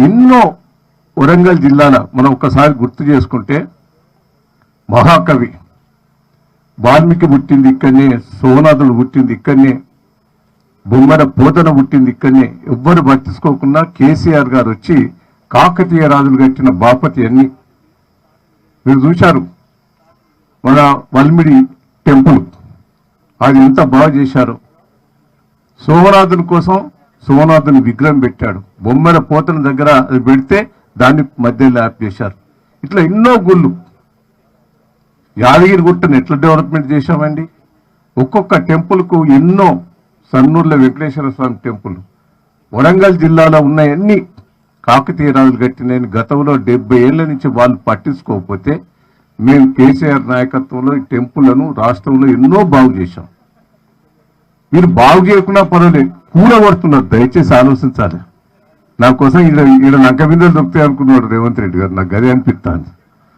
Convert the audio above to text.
ఎన్నో వరంగల్ జిల్లాల మనం ఒక్కసారి గుర్తు చేసుకుంటే మహాకవి వాల్మీకి పుట్టింది ఇక్కడనే, సోమనాథుడు పుట్టింది ఇక్కడనే, బొమ్మర పోతన పుట్టింది ఇక్కడనే. ఎవ్వరు పట్టించుకోకుండా కేసీఆర్ గారు వచ్చి కాకతీయ రాజులు కట్టిన బాపతి అన్ని మీరు చూశారు. మన వల్మిడి టెంపుల్ అది ఎంత బాగా చేశారు. సోమనాథుని కోసం సోమనాథుని విగ్రహం పెట్టాడు. బొమ్మర పోతన దగ్గర అది పెడితే దాన్ని మధ్యలో యాప్ చేశారు. ఇట్లా ఎన్నో గుళ్ళు. యాదగిరి గుట్టను ఎట్లా డెవలప్మెంట్ చేశామండి. ఒక్కొక్క టెంపుల్కు ఎన్నో, సన్నూరులో వెంకటేశ్వర స్వామి టెంపుల్, వరంగల్ జిల్లాలో ఉన్నాయన్నీ కాకతీయ రాజులు కట్టినని గతంలో 70 ఏళ్ల నుంచి వాళ్ళు పట్టించుకోకపోతే మేము కేసీఆర్ నాయకత్వంలో ఈ టెంపుల్లను రాష్ట్రంలో ఎన్నో బాగు చేశాం. మీరు బాగు చేయకుండా పర్వాలేదు, కూడగొడుతున్నారు. దయచేసి ఆలోచించాలి. నా కోసం ఈడ నక్క బిందెలు దొరుకుతాయి అనుకున్నాడు రేవంత్ రెడ్డి గారు. నాకు గదే అనిపిస్తాను.